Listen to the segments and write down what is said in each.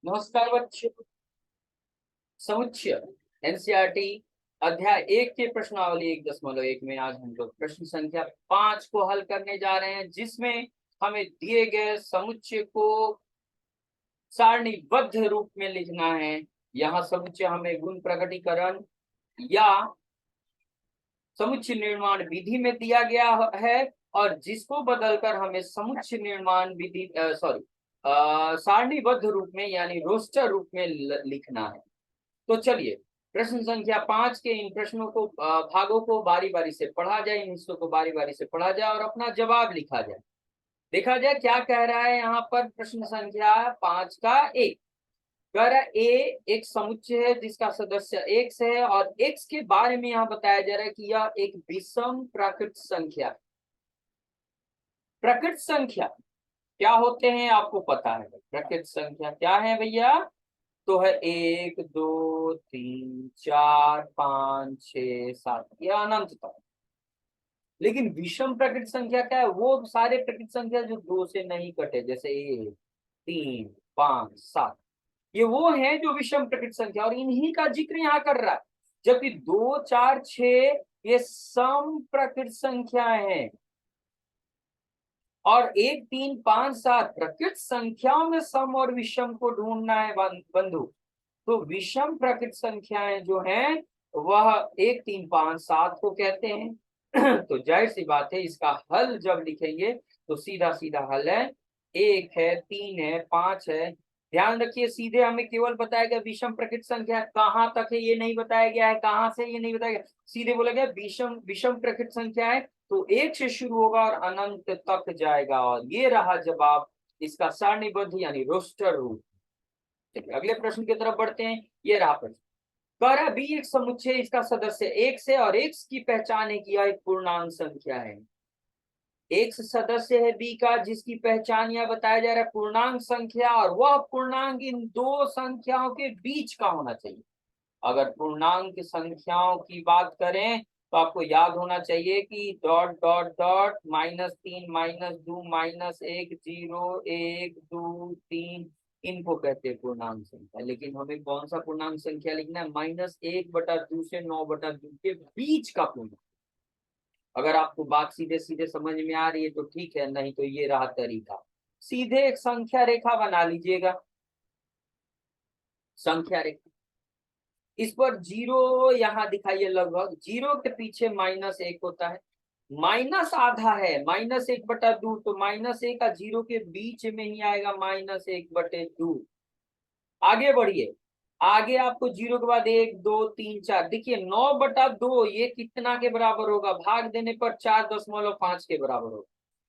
नमस्कार बच्चों। समुच्चय एनसीईआरटी अध्याय 1 के प्रश्नावली 1.1 में आज हम लोग प्रश्न संख्या 5 को हल करने जा रहे हैं, जिसमें हमें दिए गए समुच्चय को सारणीबद्ध रूप में लिखना है। यहाँ समुच्चय हमें गुण प्रकटीकरण या समुच्चय निर्माण विधि में दिया गया है और जिसको बदलकर हमें समुच्चय निर्माण विधि सारणीबद्ध रूप में यानी रोस्टर रूप में लिखना है। तो चलिए प्रश्न संख्या 5 के इन प्रश्नों को भागों को बारी बारी से पढ़ा जाए, इन हिस्सों को बारी बारी से पढ़ा जाए और अपना जवाब लिखा जाए। देखा जाए क्या कह रहा है यहाँ पर। प्रश्न संख्या 5 का 1 कह रहा है ए एक समुच्चय है जिसका सदस्य x है और x के बारे में यहाँ बताया जा रहा है कि यह एक विषम प्राकृत संख्या। प्रकृत संख्या क्या होते हैं आपको पता है। प्रकृत संख्या क्या है भैया? तो है 1 2 3 4 5 6 7 यह अनंत तक। लेकिन विषम प्रकृत संख्या क्या है? वो सारे प्रकृत संख्या जो 2 से नहीं कटे, जैसे 1 3 5 7, ये वो है जो विषम प्रकृत संख्या और इन्हीं का जिक्र यहाँ कर रहा है। जबकि 2 4 6 ये सम प्रकृत संख्याएं हैं और 1 3 5 7 प्रकृत संख्याओं में सम और विषम को ढूंढना है बंधु। तो विषम प्रकृत संख्याएं जो हैं वह 1 3 5 7 को कहते हैं। तो जाहिर सी बात है इसका हल जब लिखेंगे तो सीधा सीधा हल है 1 है 3 है 5 है। ध्यान रखिए सीधे हमें केवल बताया गया विषम प्रकृत संख्या कहां तक है ये नहीं बताया गया है, कहां से ये नहीं बताया गया, सीधे बोला गया विषम विषम प्रकृत संख्या है तो 1 से शुरू होगा और अनंत तक जाएगा और ये रहा जवाब इसका सारणीबद्ध यानी रोस्टर रूप। अगले प्रश्न की तरफ बढ़ते हैं। ये रहा प्रश्न, कह रहा बी एक समुच्चय इसका सदस्य x है और x की पहचान है कि यह एक पूर्णांक संख्या है। x सदस्य है b का जिसकी पहचान यह बताया जा रहा है पूर्णांक संख्या और वह पूर्णांक इन दो संख्याओं के बीच का होना चाहिए। अगर पूर्णांक संख्याओं की बात करें तो आपको याद होना चाहिए कि डॉट डॉट डॉट -3 -2 -1 0 1 2 3 इनको कहते हैं पूर्णांक संख्या। लेकिन हमें कौन सा पूर्णांक संख्या लिखना है? -1/2 से 9/2 के बीच का पूर्णांक। अगर आपको बात सीधे सीधे समझ में आ रही है तो ठीक है, नहीं तो ये रहा तरीका। सीधे एक संख्या रेखा बना लीजिएगा, संख्या रेखा। इस पर 0 यहाँ दिखाइए, लगभग 0 के पीछे -1 होता है। माइनस आधा है -1/2, तो -1 का 0 के बीच में ही आएगा -1/2। आगे बढ़िए, आगे आपको 0 के बाद 1 2 3 4 देखिए 9/2 ये कितना के बराबर होगा? भाग देने पर 4.5 के बराबर होगा।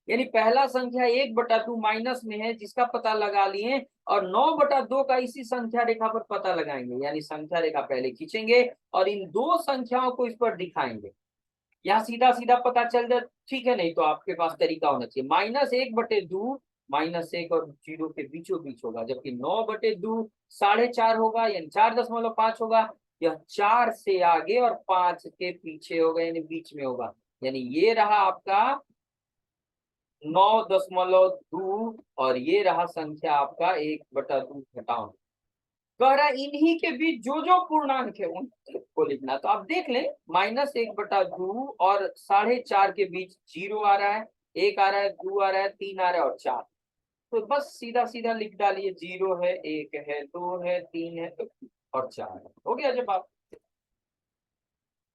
यानी पहला संख्या 1/2 माइनस में है जिसका पता लगा लिए और 9/2 का इसी संख्या रेखा पर पता लगाएंगे। यानी संख्या रेखा पहले खींचेंगे और इन दो संख्याओं को इस पर दिखाएंगे। यहाँ सीधा सीधा पता चल जाए, ठीक है, नहीं तो आपके पास तरीका होना चाहिए। -1/2 -1 और 0 के बीचों बीच होगा, जबकि 9/2 4.5 होगा यानी 4.5 होगा। यह 4 से आगे और 5 के पीछे होगा यानी बीच में होगा। यानी ये रहा आपका 9.2 और ये रहा संख्या आपका 1/2 घटाओ। कह रहा है इन्हीं के बीच जो जो पूर्णांक है उनको लिखना। तो आप देख लें -1/2 और 4.5 के बीच 0 आ रहा है, 1 आ रहा है, 2 आ रहा है, 3 आ रहा है और 4। तो बस सीधा सीधा लिख डालिए 0 है, 1 है, 2 है, 3 है और 4 है। हो गया जवाब।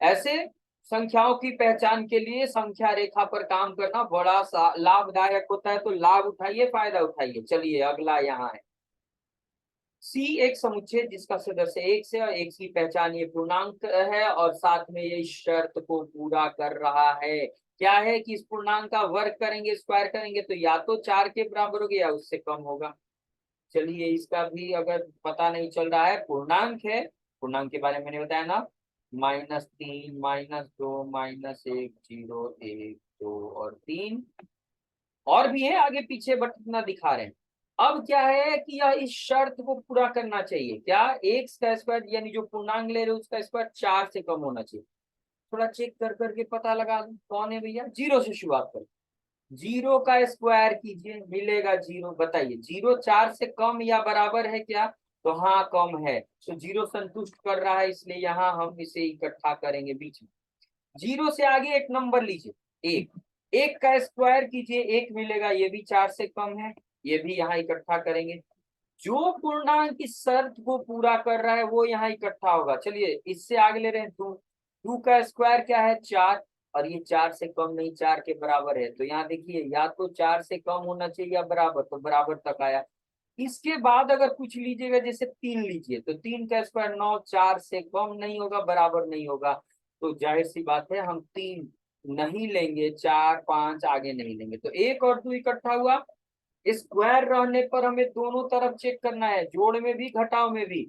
ऐसे संख्याओं की पहचान के लिए संख्या रेखा पर काम करना बड़ा लाभदायक होता है, तो लाभ उठाइए, फायदा उठाइए। चलिए अगला यहाँ है सी एक समुच्चय जिसका सदस्य 1 से और 1 की पहचान ये पूर्णांक है और साथ में ये शर्त को पूरा कर रहा है। क्या है कि इस पूर्णांक का वर्ग करेंगे, स्क्वायर करेंगे तो या तो 4 के बराबर होगा या उससे कम होगा। चलिए इसका भी अगर पता नहीं चल रहा है, पूर्णांक है, पूर्णांक के बारे में मैंने बताया ना, -3 -2 -1 0 1 2 और 3 और भी है आगे पीछे बट इतना दिखा रहे हैं। अब क्या है कि यह इस शर्त को पूरा करना चाहिए, क्या x का स्क्वायर यानी जो पूर्णांक ले रहे हो उसका स्क्वायर 4 से कम होना चाहिए। थोड़ा चेक कर करके पता लगा दो कौन है भैया। 0 से शुरुआत करें, 0 का स्क्वायर कीजिए, मिलेगा 0। बताइए 0 4 से कम या बराबर है क्या? तो हाँ कम है, तो जीरो संतुष्ट कर रहा है, इसलिए यहाँ हम इसे इकट्ठा करेंगे बीच में। जीरो से आगे एक नंबर लीजिए, एक, एक का स्क्वायर कीजिए, एक मिलेगा, ये भी 4 से कम है, ये भी यहाँ इकट्ठा करेंगे। जो पूर्णांक की शर्त को पूरा कर रहा है वो यहाँ इकट्ठा होगा। चलिए इससे आगे ले रहे हैं, टू, टू का स्क्वायर क्या है 4, और ये 4 से कम नहीं 4 के बराबर है, तो यहाँ देखिए या तो 4 से कम होना चाहिए या बराबर, तो बराबर तक आया। इसके बाद अगर कुछ लीजिएगा, जैसे 3 लीजिए, तो 3 का स्क्वायर 9, 4 से कम नहीं होगा, बराबर नहीं होगा, तो जाहिर सी बात है हम 3 नहीं लेंगे, 4 5 आगे नहीं लेंगे। तो एक और 2 इकट्ठा हुआ। स्क्वायर रहने पर हमें दोनों तरफ चेक करना है, जोड़ में भी घटाव में भी।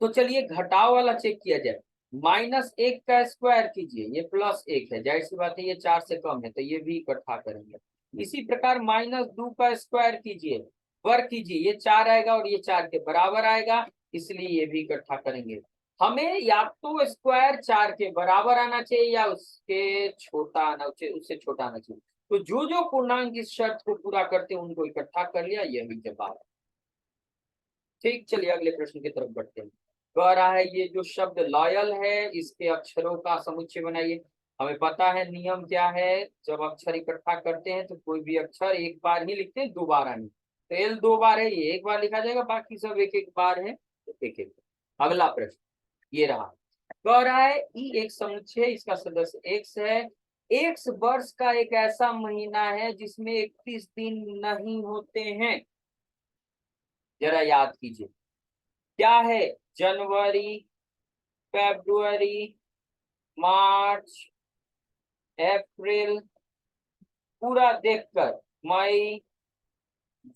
तो चलिए घटाव वाला चेक किया जाए, -1 का स्क्वायर कीजिए, ये +1 है, जाहिर सी बात है ये 4 से कम है, तो ये भी इकट्ठा करेंगे। इसी प्रकार -2 का स्क्वायर कीजिए, वर्ग कीजिए, ये 4 आएगा और ये 4 के बराबर आएगा, इसलिए ये भी इकट्ठा करेंगे। हमें या तो स्क्वायर 4 के बराबर आना चाहिए या उसके छोटा आना, उससे छोटा आना चाहिए। तो जो जो पूर्णांक इस शर्त को पूरा करते हैं उनको इकट्ठा कर लिया, यही जवाब है। ठीक, चलिए अगले प्रश्न की तरफ बढ़ते हैं। कह रहा है ये जो शब्द लॉयल है इसके अक्षरों का समुच्चय बनाइए। हमें पता है नियम क्या है, जब अक्षर इकट्ठा करते हैं तो कोई भी अक्षर एक बार ही लिखते हैं, दोबारा नहीं। तो एल 2 बार है, ये एक बार लिखा जाएगा, बाकी सब एक एक बार है, तो एक एक। अगला प्रश्न ये रहा, कह रहा है ई एक समुच्चय, इसका सदस्य एक्स है। एक्स वर्ष का एक ऐसा महीना है जिसमें 31 दिन नहीं होते हैं। जरा याद कीजिए क्या है, जनवरी, फरवरी, मार्च, अप्रैल, पूरा देखकर, मई,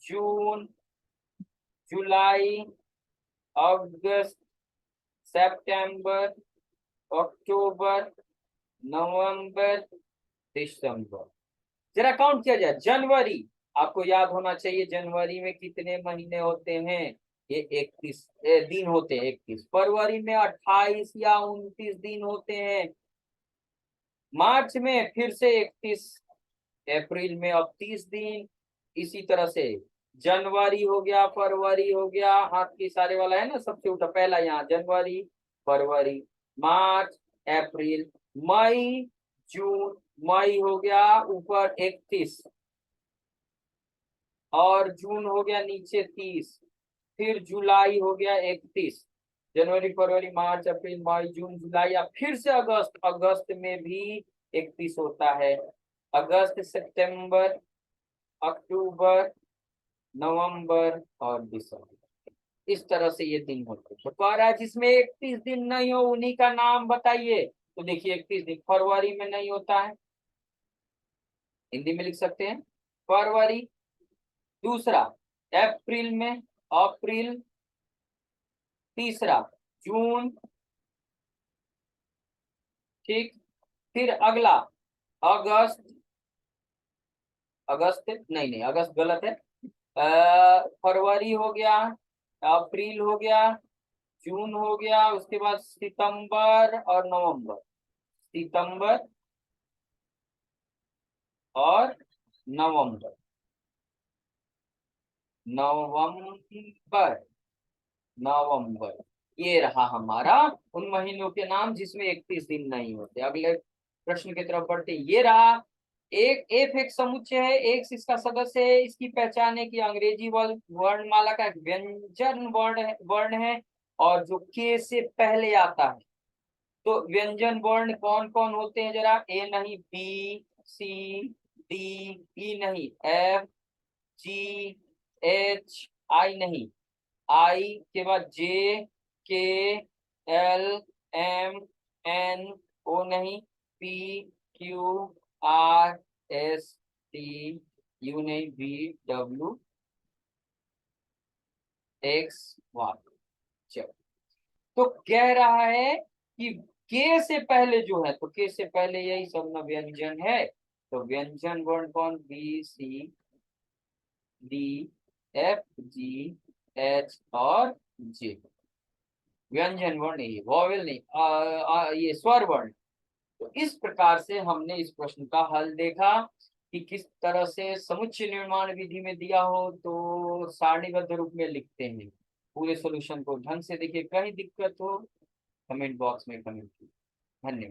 जून, जुलाई, अगस्त, सितंबर, अक्टूबर, नवंबर, दिसंबर। जरा काउंट किया जाए, जनवरी, आपको याद होना चाहिए जनवरी में कितने महीने होते हैं, ये 31 दिन होते हैं, 31। फरवरी में 28 या 29 दिन होते हैं। मार्च में फिर से 31, अप्रैल में अब 30 दिन। इसी तरह से जनवरी हो गया, फरवरी हो गया, हाथ के सारे वाला है ना, सबसे उल्टा पहला यहाँ जनवरी, फरवरी, मार्च, अप्रैल, मई, जून, मई हो गया ऊपर 31, और जून हो गया नीचे 30, फिर जुलाई हो गया 31, जनवरी, फरवरी, मार्च, अप्रैल, मई, जून, जुलाई, या फिर से अगस्त, अगस्त में भी 31 होता है। अगस्त, सितंबर, अक्टूबर, नवंबर और दिसंबर, इस तरह से ये दिन होते हैं। तो कह रहा है जिसमें 31 दिन नहीं हो उन्हीं का नाम बताइए। तो देखिए 31 दिन फरवरी में नहीं होता है, हिंदी में लिख सकते हैं फरवरी। दूसरा अप्रैल में, अप्रैल। तीसरा जून, ठीक। फिर अगला अगस्त, अगस्त नहीं नहीं अगस्त गलत है, फरवरी हो गया, अप्रैल हो गया, जून हो गया, उसके बाद सितंबर और नवंबर, सितंबर और नवंबर, नवंबर, नवंबर, ये रहा हमारा उन महीनों के नाम जिसमें 31 दिन नहीं होते। अगले प्रश्न की तरफ बढ़ते, ये रहा एक एफ एक समुच्चय है, एक इसका सदस्य है, इसकी पहचान है कि अंग्रेजी वर्णमाला का एक व्यंजन वर्ण है और जो के से पहले आता है। तो व्यंजन वर्ण कौन कौन होते हैं, जरा, ए नहीं, बी, सी, डी, ई नहीं, एफ, जी, एच, आई नहीं, आई के बाद जे, के, एल, एम, एन, ओ नहीं, P, Q, R, S, T, U नहीं, वी, डब्ल्यू, एक्स, वाई। चलो, तो कह रहा है कि के से पहले जो है, तो के से पहले यही सब ना व्यंजन है, तो व्यंजन वर्ण कौन, बी, सी, डी, एफ, जी, एच और जे। व्यंजन वर्ण, ये वॉवेल नहीं, ये स्वर वर्ण। तो इस प्रकार से हमने इस प्रश्न का हल देखा कि किस तरह से समुच्चय निर्माण विधि में दिया हो तो सारणीबद्ध रूप में लिखते हैं, पूरे सॉल्यूशन को ढंग से देखिए, कहीं दिक्कत हो कमेंट बॉक्स में कमेंट कीजिए। धन्यवाद।